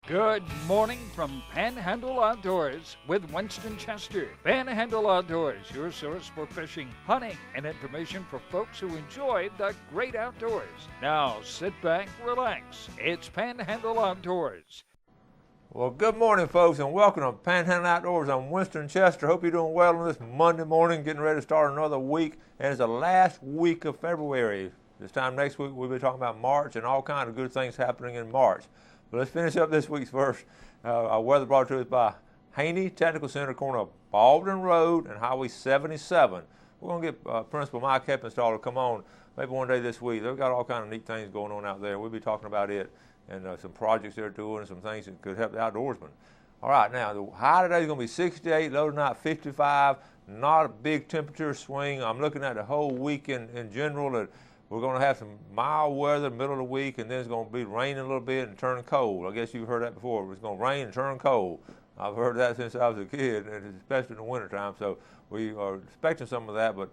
Good morning from Panhandle Outdoors with Winston Chester. Panhandle Outdoors, your source for fishing, hunting, and information for folks who enjoy the great outdoors. Now sit back, relax. It's Panhandle Outdoors. Well, good morning, folks, and welcome to Panhandle Outdoors. I'm Winston Chester. Hope you're doing well on this Monday morning, getting ready to start another week. And it's the last week of February. This time next week, we'll be talking about March and all kinds of good things happening in March. But let's finish up this week's first. Our weather brought to us by Haney Technical Center, corner of Baldwin Road and Highway 77. We're going to get Principal Mike Heppenstall to come on maybe one day this week. They've got all kinds of neat things going on out there. We'll be talking about it and some projects they're doing and some things that could help the outdoorsmen. All right, now the high today is going to be 68, low tonight 55. Not a big temperature swing. I'm looking at the whole week in general. That we're going to have some mild weather middle of the week, and then it's going to be raining a little bit and turn cold. I guess you've heard that before. It's going to rain and turn cold. I've heard that since I was a kid, and especially in the wintertime. So we are expecting some of that, but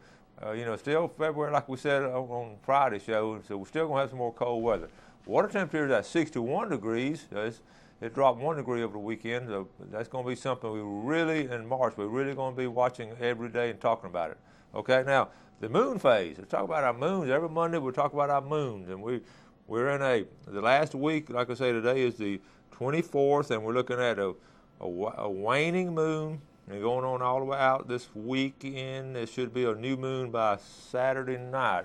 still February, like we said on Friday's show, so we're still going to have some more cold weather. Water temperature is at 61 degrees. It dropped 1 degree over the weekend, so that's going to be something in March, we're really going to be watching every day and talking about it. Okay, now, the moon phase. Let's talk about our moons. Every Monday we'll talk about our moons, and we're in the last week. Like I say, today is the 24th, and we're looking at a waning moon, and going on all the way out this weekend. There should be a new moon by Sunday night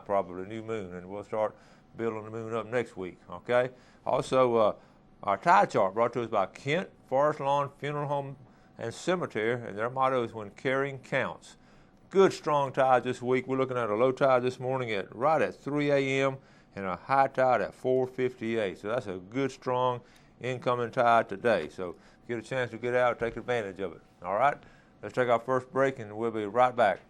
probably, a new moon, and we'll start building the moon up next week. Okay. Also, our tide chart brought to us by Kent Forest Lawn Funeral Home and Cemetery, and their motto is "When Caring Counts." Good strong tide this week. We're looking at a low tide this morning right at 3 a.m. and a high tide at 4:58. So that's a good strong incoming tide today. So get a chance to get out, take advantage of it. All right, let's take our first break, and we'll be right back.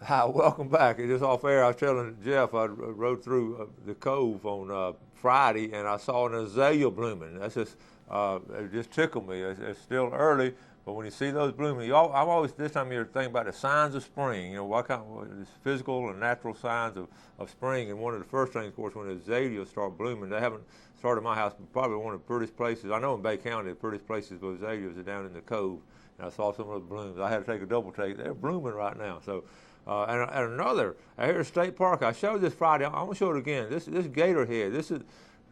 Hi, welcome back. It's just off air. I was telling Jeff I rode through the cove on Friday, and I saw an azalea blooming. That's just it just tickled me. It's still early, but when you see those blooming, I'm always this time of year thinking about the signs of spring. What kind of physical and natural signs of spring. And one of the first things, of course, when the azaleas start blooming, they haven't started in my house, but probably one of the prettiest places. I know in Bay County, the prettiest places for azaleas are down in the cove. And I saw some of those blooms. I had to take a double take. They're blooming right now. So. And another, here at State Park, I showed this Friday. I'm going to show it again. This gator head. This is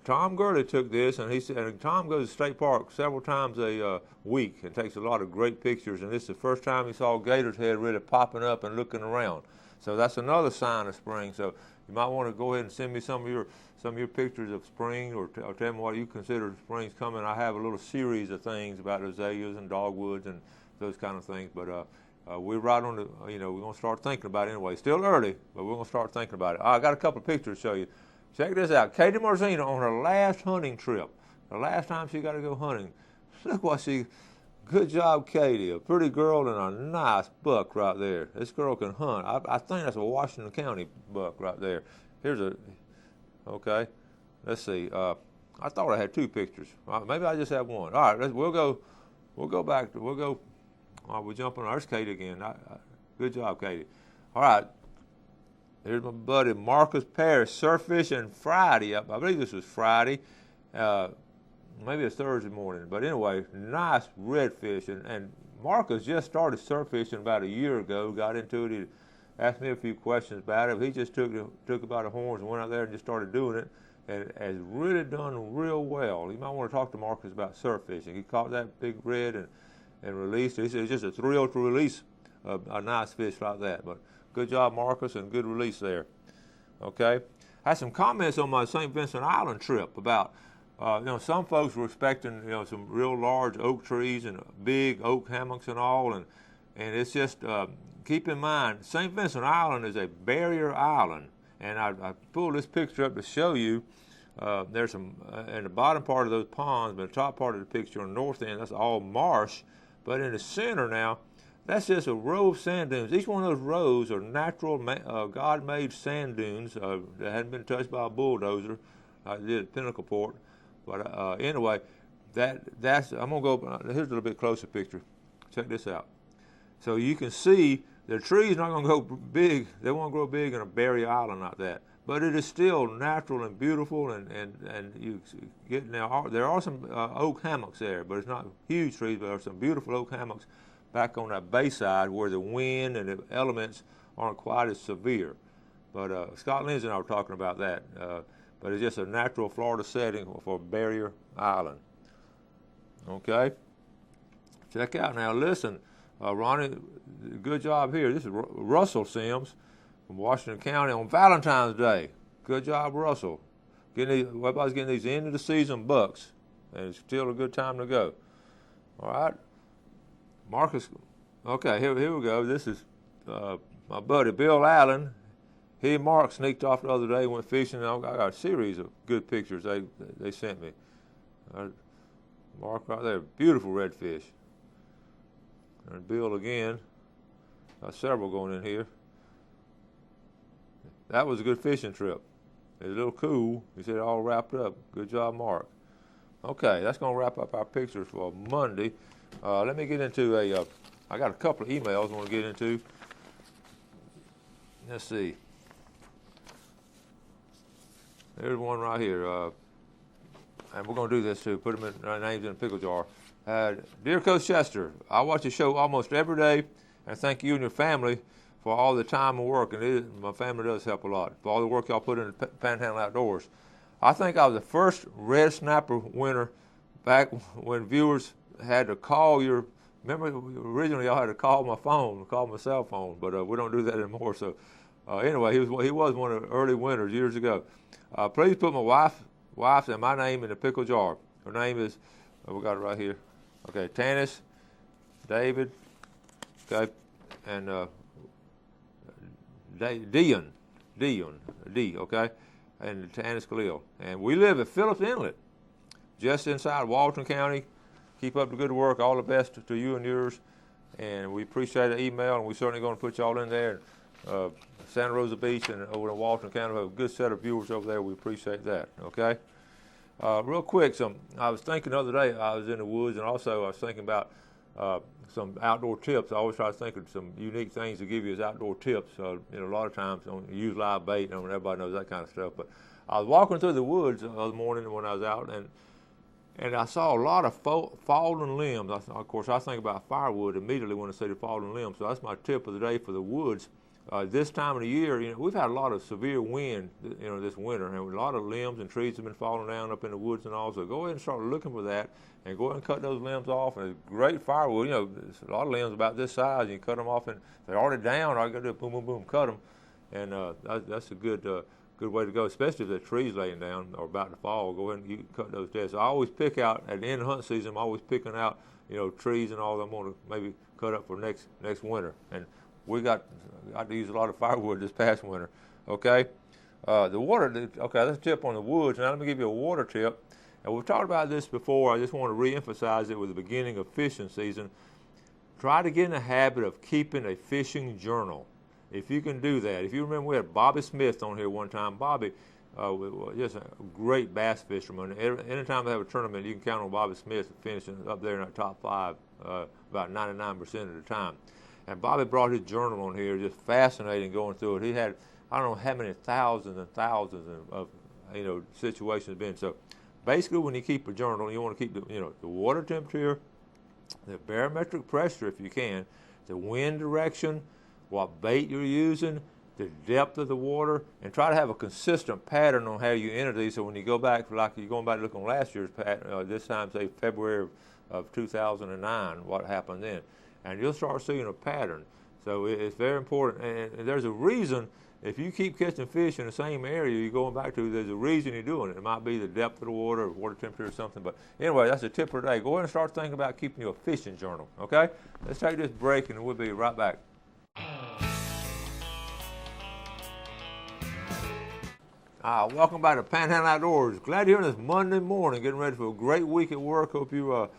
Tom Gurley took this, and he said, and Tom goes to State Park several times a week and takes a lot of great pictures. And this is the first time he saw gator's head really popping up and looking around. So that's another sign of spring. So you might want to go ahead and send me some of your pictures of spring, or tell me what you consider spring's coming. I have a little series of things about azaleas and dogwoods and those kind of things, but. We're right on the, we're going to start thinking about it anyway. Still early, but we're going to start thinking about it. I got a couple of pictures to show you. Check this out. Katie Marzina on her last hunting trip. The last time she got to go hunting. Look what good job, Katie. A pretty girl and a nice buck right there. This girl can hunt. I think that's a Washington County buck right there. Okay. Let's see. I thought I had two pictures. Maybe I just have one. All right, we'll go back. All right, we're jumping on. There's Katie again. Good job, Katie. All right. Here's my buddy Marcus Parrish surf fishing Friday. I believe this was Friday. Maybe it's Thursday morning. But anyway, nice redfish. And Marcus just started surf fishing about a year ago. Got into it. He asked me a few questions about it. He just took about the horns and went out there and just started doing it. And has really done real well. You might want to talk to Marcus about surf fishing. He caught that big red and released it. He said it's just a thrill to release a nice fish like that. But good job, Marcus, and good release there. Okay. I had some comments on my St. Vincent Island trip about, some folks were expecting, some real large oak trees and big oak hammocks and all. And it's just, keep in mind, St. Vincent Island is a barrier island. And I pulled this picture up to show you. There's some, in the bottom part of those ponds, but the top part of the picture on the north end, that's all marsh. But in the center now, that's just a row of sand dunes. Each one of those rows are natural, God-made sand dunes that hadn't been touched by a bulldozer. I did at Pinnacle Port. But anyway, that's, I'm going to go, here's a little bit closer picture. Check this out. So you can see the tree's not going to grow big. They won't grow big in a barrier island like that. but it is still natural and beautiful, and you get now. There are some oak hammocks there, but it's not huge trees. But there are some beautiful oak hammocks back on that bayside where the wind and the elements aren't quite as severe. But Scott Lindsay and I were talking about that. But it's just a natural Florida setting for Barrier Island. Okay. Check out now. Listen, Ronnie, good job here. This is Russell Sims from Washington County on Valentine's Day. Good job, Russell. Everybody's getting these end of the season bucks, and it's still a good time to go. All right, Marcus. Okay, here we go. This is my buddy Bill Allen. He and Mark sneaked off the other day, went fishing. And I got a series of good pictures they sent me. Mark right there, beautiful redfish. And Bill again. Got several going in here. That was a good fishing trip. It was a little cool. He said it all wrapped up. Good job, Mark. Okay, that's going to wrap up our pictures for Monday. Let me get into I got a couple of emails I want to get into. Let's see. There's one right here. And we're going to do this too. Put them in our names in a pickle jar. Dear Coach Chester, I watch the show almost every day, and thank you and your family for all the time and work, and my family does help a lot, for all the work y'all put in the Panhandle Outdoors. I think I was the first red snapper winner back when viewers had to call your, remember originally y'all had to call my cell phone, but we don't do that anymore. So anyway, he was one of the early winners years ago. Please put my wife's and my name in the pickle jar. Her name is, we got it right here. Okay, Tanis, David, okay, and Dion, okay, and Tanis Khalil. And we live at Phillips Inlet, just inside Walton County. Keep up the good work. All the best to you and yours. And we appreciate the email, and we're certainly going to put y'all in there. Santa Rosa Beach and over in Walton County, we have a good set of viewers over there. We appreciate that, okay? Real quick, I was thinking the other day, I was in the woods, and also I was thinking about some outdoor tips. I always try to think of some unique things to give you as outdoor tips. A lot of times don't use live bait, and everybody knows that kind of stuff. But I was walking through the woods the other morning when I was out, and I saw a lot of fallen limbs. Of course, I think about firewood immediately when I see the fallen limbs. So that's my tip of the day for the woods. This time of the year, we've had a lot of severe wind, this winter, and a lot of limbs and trees have been falling down up in the woods and all. So go ahead and start looking for that, and go ahead and cut those limbs off. And it's great firewood. There's a lot of limbs about this size, and you cut them off, and they're already down. All you got to do is boom, boom, boom, cut them, and that's a good way to go, especially if the trees laying down or about to fall. Go ahead and you cut those dead. So I always pick out at the end of hunt season. I'm always picking out trees and all that I'm going to maybe cut up for next winter. And we got to use a lot of firewood this past winter. Okay, the water. Okay, that's a tip on the woods. Now let me give you a water tip. And we've talked about this before. I just want to re-emphasize it with the beginning of fishing season. Try to get in the habit of keeping a fishing journal. If you can do that. If you remember, we had Bobby Smith on here one time. Bobby, just a great bass fisherman. Anytime they have a tournament, you can count on Bobby Smith finishing up there in that top 5 about 99% of the time. And Bobby brought his journal on here, just fascinating going through it. He had, I don't know how many thousands and thousands of situations been. So basically when you keep a journal, you want to keep the water temperature, the barometric pressure if you can, the wind direction, what bait you're using, the depth of the water, and try to have a consistent pattern on how you enter these. So when you go back, like you're going back to look on last year's pattern, this time say February of 2009, what happened then. And you'll start seeing a pattern. So it's very important. And there's a reason, if you keep catching fish in the same area you're going back to, there's a reason you're doing it. It might be the depth of the water or water temperature or something. But anyway, that's a tip for today. Go ahead and start thinking about keeping you a fishing journal, okay? Let's take this break and we'll be right back. Welcome back to Panhandle Outdoors. Glad you're here this Monday morning, getting ready for a great week at work. Hope you are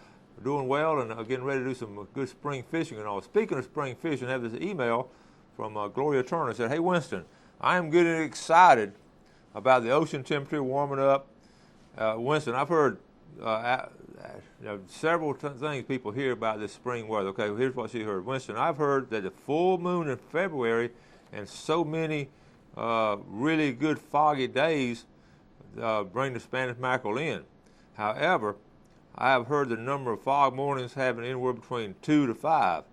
doing well and getting ready to do some good spring fishing and all. Speaking of spring fishing, I have this email from Gloria Turner. Said, "Hey Winston, I am getting excited about the ocean temperature warming up. Winston, I've heard several things people hear about this spring weather. Okay, well, here's what she heard. Winston, I've heard that the full moon in February and so many really good foggy days bring the Spanish mackerel in. However, I have heard the number of fog mornings having anywhere between 2 to 5.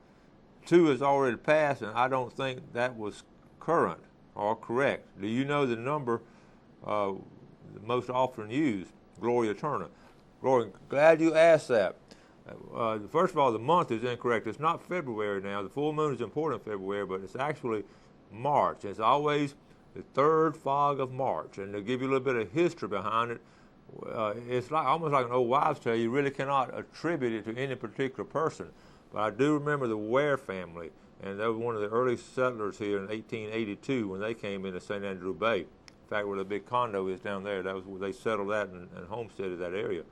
2 has already passed, and I don't think that was current or correct. Do you know the number most often used? Gloria Turner. Gloria, glad you asked that. First of all, the month is incorrect. It's not February now. The full moon is important in February, but it's actually March. It's always the third fog of March. And to give you a little bit of history behind it, it's like almost like an old wives' tale. You really cannot attribute it to any particular person. But I do remember the Ware family, and they were one of the early settlers here in 1882 when they came into St. Andrew Bay. In fact, where the big condo is down there, that was where they settled that and homesteaded that area.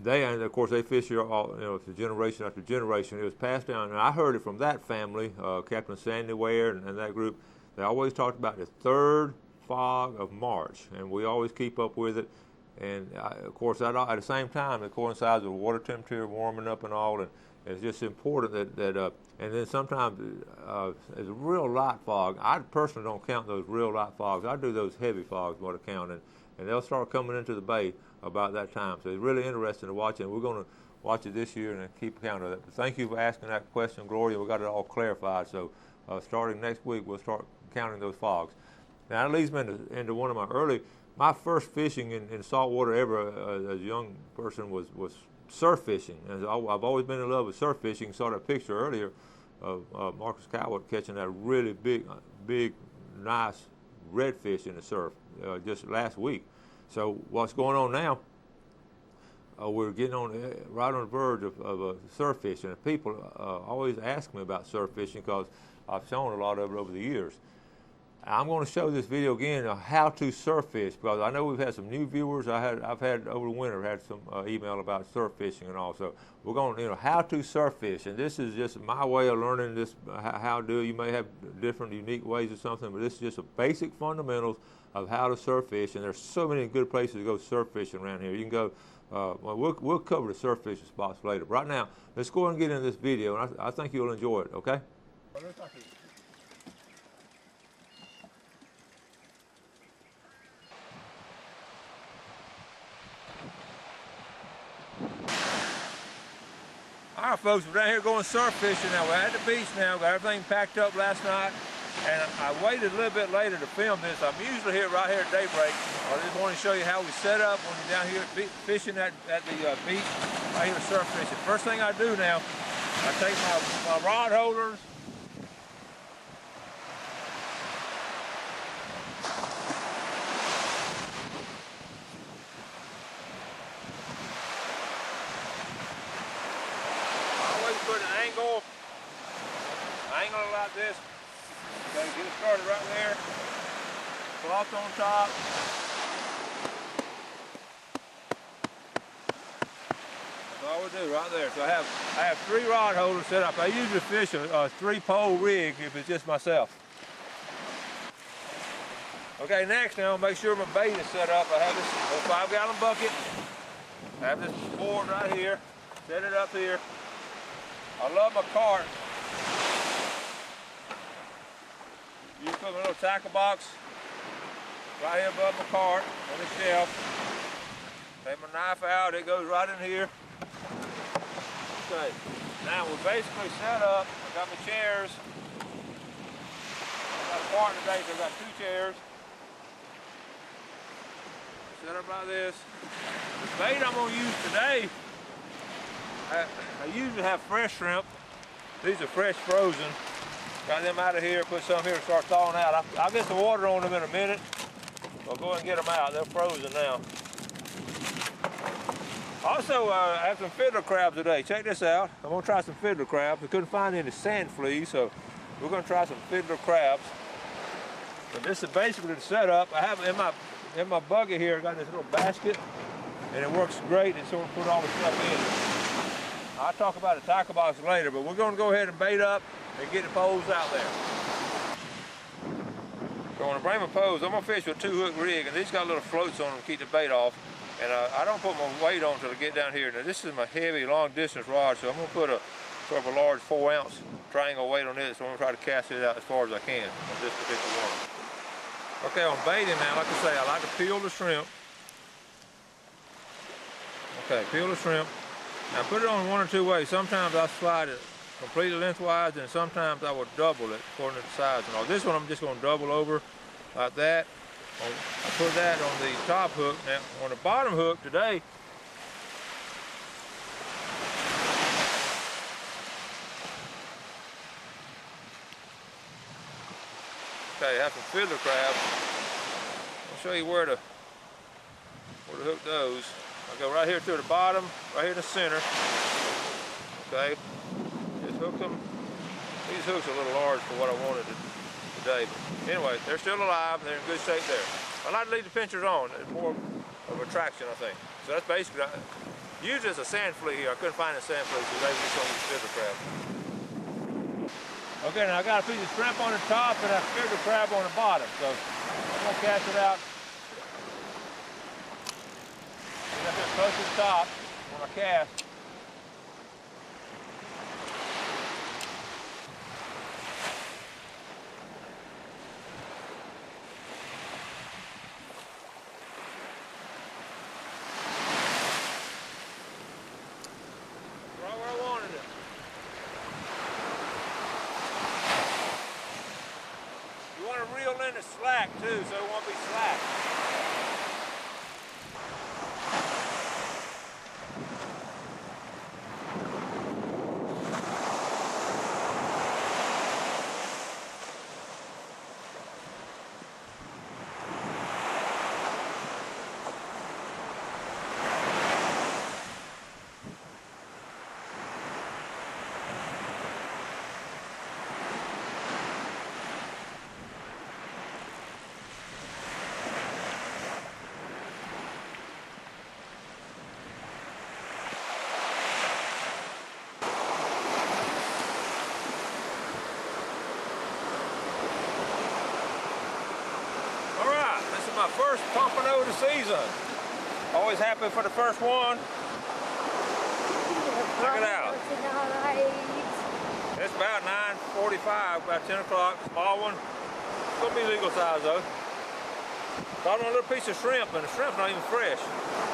And of course, they fish here all, generation after generation. It was passed down, and I heard it from that family, Captain Sandy Ware and that group. They always talked about the third fog of March, and we always keep up with it. And of course, at the same time, it coincides with water temperature warming up and all, and it's just important that and then sometimes it's a real light fog. I personally don't count those real light fogs. I do those heavy fogs, what I count, and they'll start coming into the bay about that time. So it's really interesting to watch, and we're going to watch it this year and keep count of that. But thank you for asking that question, Gloria. We got it all clarified. So starting next week, we'll start counting those fogs. Now that leads me into one of my first fishing in saltwater ever as a young person was surf fishing. And I've always been in love with surf fishing. Saw that picture earlier of Marcus Cowart catching that really big, nice redfish in the surf just last week. So what's going on now? We're getting right on the verge of surf fishing. And people always ask me about surf fishing because I've shown a lot of it over the years. I'm going to show this video again of how to surf fish, because I know we've had some new viewers. I've had over the winter had some email about surf fishing and all. So we're going how to surf fish, and this is just my way of learning this how to do it. You may have different unique ways or something, but this is just a basic fundamentals of how to surf fish. And there's so many good places to go surf fishing around here. You can go. We'll cover the surf fishing spots later. But right now, let's go ahead and get into this video, and I think you'll enjoy it. Okay. All right, folks, we're down here going surf fishing now. We're at the beach now. Got everything packed up last night, and I waited a little bit later to film this. I'm usually here right here at daybreak. I just want to show you how we set up when you're down here fishing at the beach, right here surf fishing. First thing I do now, I take my rod holders. Put an angle like this. Okay, get it started right there. Cloth on top. That's all we do right there. So I have 3 rod holders set up. I usually fish a 3-pole rig if it's just myself. Okay, next now make sure my bait is set up. I have this 5-gallon bucket. I have this board right here. Set it up here. I love my cart. You put my little tackle box right here above my cart on the shelf. Take my knife out, it goes right in here. Okay, now we're basically set up. I got my chairs. I got a partner today, so I got 2 chairs. Set up like this. The bait I'm gonna use today, I usually have fresh shrimp. These are fresh frozen. Got them out of here, put some here and start thawing out. I'll get the water on them in a minute. I'll go ahead and get them out. They're frozen now. Also, I have some fiddler crabs today. Check this out. I'm gonna try some fiddler crabs. We couldn't find any sand fleas, so we're gonna try some fiddler crabs. And this is basically the setup. I have in my buggy here, I got this little basket, and it works great. It's sort of put all the stuff in. I'll talk about the tackle box later, but we're going to go ahead and bait up and get the poles out there. So when I bring my poles, I'm going to fish with a 2-hook rig, and these got little floats on them to keep the bait off. And I don't put my weight on until I get down here. Now this is my heavy long distance rod, so I'm going to put a sort of a large 4-ounce triangle weight on it, so I'm going to try to cast it out as far as I can on this particular one. Okay, on baiting now, like I say, I like to peel the shrimp. Okay, peel the shrimp. Now put it on one or two ways. Sometimes I slide it completely lengthwise, and sometimes I will double it according to the size and all. This one I'm just going to double over like that. I put that on the top hook. Now on the bottom hook today, okay, I have some fiddler crab. I'll show you where the hook goes. I go right here to the bottom, right here in the center. Okay, just hook them. These hooks are a little large for what I wanted today, but anyway, they're still alive. They're in good shape there. I like to leave the pinchers on. It's more of attraction, I think. So that's basically, usually it's a sand flea here. I couldn't find a sand flea, so maybe it's on these fiddler crab. Okay, now I got a piece of shrimp on the top and a fiddler crab on the bottom. So I'm gonna cast it out. Get up here close to the top when I cast. Right where I wanted it. You want to reel in the slack too, so it won't be slack. My first pompano of the season. Always happy for the first one. Check it out. It's about 9:45, about 10 o'clock. Small one. It's gonna be legal size though. Caught on a little piece of shrimp, and the shrimp's not even fresh.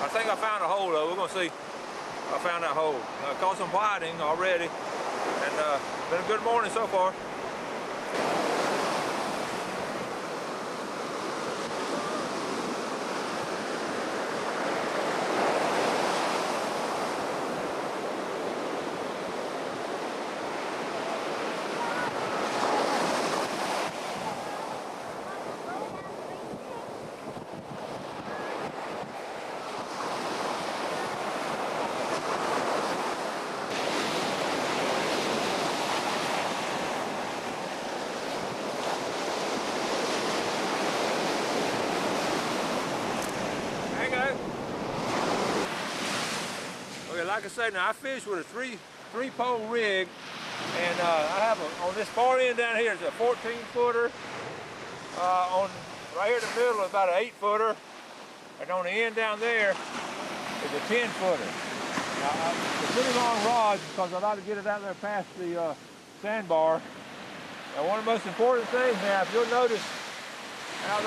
I think I found a hole though. We're gonna see. I found that hole. Caught some whiting already, and been a good morning so far. Like I say, now I fish with a three-pole rig, and I have on this far end down here is a 14-footer. On right here in the middle is about an 8-footer, and on the end down there is a 10-footer. Now it's a pretty long rod because I like to get it out there past the sandbar. Now one of the most important things now, if you'll notice how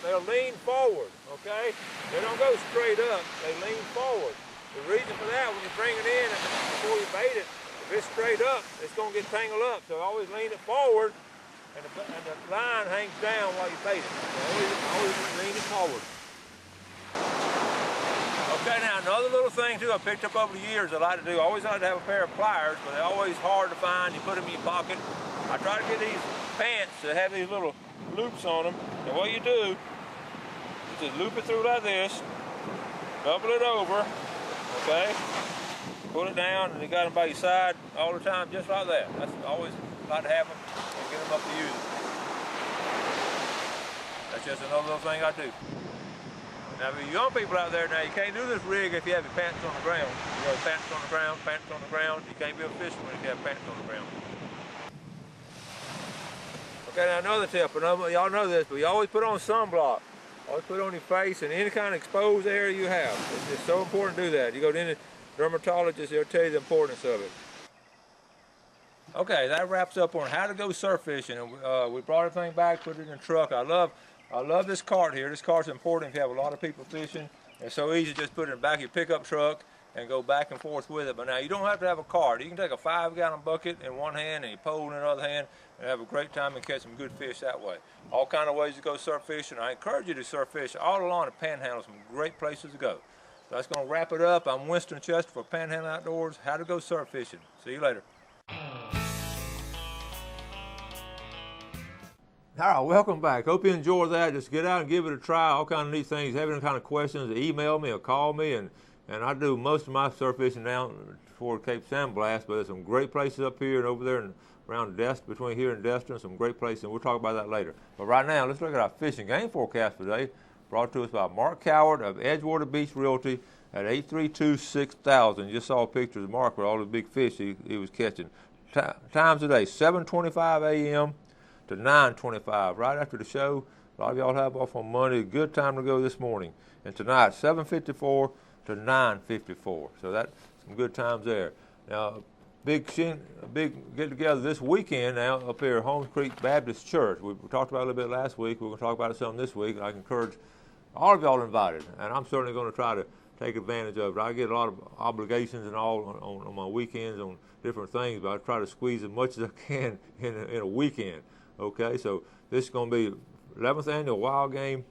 they'll lean forward. Okay, they don't go straight up; they lean forward. The reason for that, when you bring it in and before you bait it, if it's straight up, it's going to get tangled up. So always lean it forward, and the line hangs down while you bait it. So always lean it forward. Okay, now another little thing too I picked up over the years I like to do. I always like to have a pair of pliers, but they're always hard to find. You put them in your pocket. I try to get these pants that have these little loops on them. And what you do, you just loop it through like this, double it over. Okay, pull it down, and you got them by your side all the time, just like that. That's always like to have them and get them up to use them. That's just another little thing I do. Now, for you young people out there, now you can't do this rig if you have your pants on the ground. You have pants on the ground, pants on the ground. You can't be a fisherman if you have pants on the ground. Okay, now another tip, y'all know this, but you always put on sunblock. Always put it on your face and any kind of exposed area you have. It's so important to do that. You go to any dermatologist, they'll tell you the importance of it. Okay, that wraps up on how to go surf fishing. And we brought everything back, put it in the truck. I love this cart here. This cart's important if you have a lot of people fishing. It's so easy to just put it in the back of your pickup truck and go back and forth with it. But now you don't have to have a cart. You can take a 5-gallon bucket in one hand and a pole in the other hand and have a great time and catch some good fish that way. All kind of ways to go surf fishing. I encourage you to surf fish all along the Panhandle. Some great places to go. So that's going to wrap it up. I'm Winston Chester for Panhandle Outdoors. How to go surf fishing. See you later. All right, welcome back. Hope you enjoyed that. Just get out and give it a try. All kind of neat things. Have any kind of questions, email me or call me. And I do most of my surf fishing down toward Cape Sandblast, but there's some great places up here and over there and around Destin, between here and Destin, some great places, and we'll talk about that later. But right now, let's look at our fishing game forecast for today, brought to us by Mark Coward of Edgewater Beach Realty at 832-6000. You just saw a picture of Mark with all the big fish he was catching. Times today, 7:25 a.m. to 9:25, right after the show. A lot of y'all have off on Monday. Good time to go this morning. And tonight, 7:54 to 9:54. So that's some good times there. Now, big get together this weekend now up here at Holmes Creek Baptist Church. We talked about it a little bit last week. We're going to talk about it some this week. I encourage all of y'all invited, and I'm certainly going to try to take advantage of it. I get a lot of obligations and all on my weekends on different things, but I try to squeeze as much as I can in a weekend. Okay, so this is going to be 11th Annual Wild Game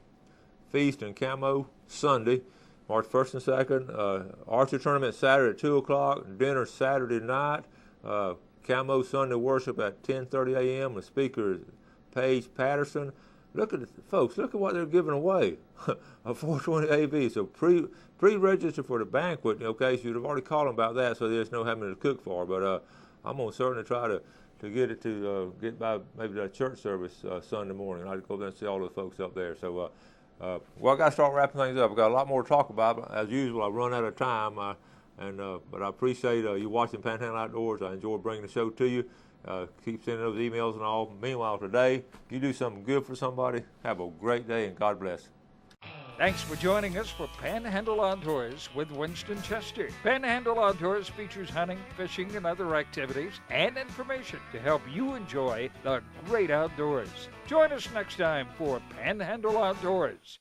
Feast and Camo Sunday, March 1st and 2nd. Archery Tournament Saturday at 2 o'clock. Dinner Saturday night. Camo Sunday Worship at 10:30 a.m. The speaker is Paige Patterson. Look at it, folks. Look at what they're giving away. A 420 AV. So pre-register for the banquet. Okay, so you'd have already called them about that, so there's no having to cook for. But I'm going to certainly try to get it to get by maybe that church service Sunday morning. I'd go there and see all the folks up there. So, well, I got to start wrapping things up. I've got a lot more to talk about. But as usual, I run out of time. But I appreciate you watching Panhandle Outdoors. I enjoy bringing the show to you. Keep sending those emails and all. Meanwhile, today, you do something good for somebody. Have a great day, and God bless. Thanks for joining us for Panhandle Outdoors with Winston Chester. Panhandle Outdoors features hunting, fishing, and other activities and information to help you enjoy the great outdoors. Join us next time for Panhandle Outdoors.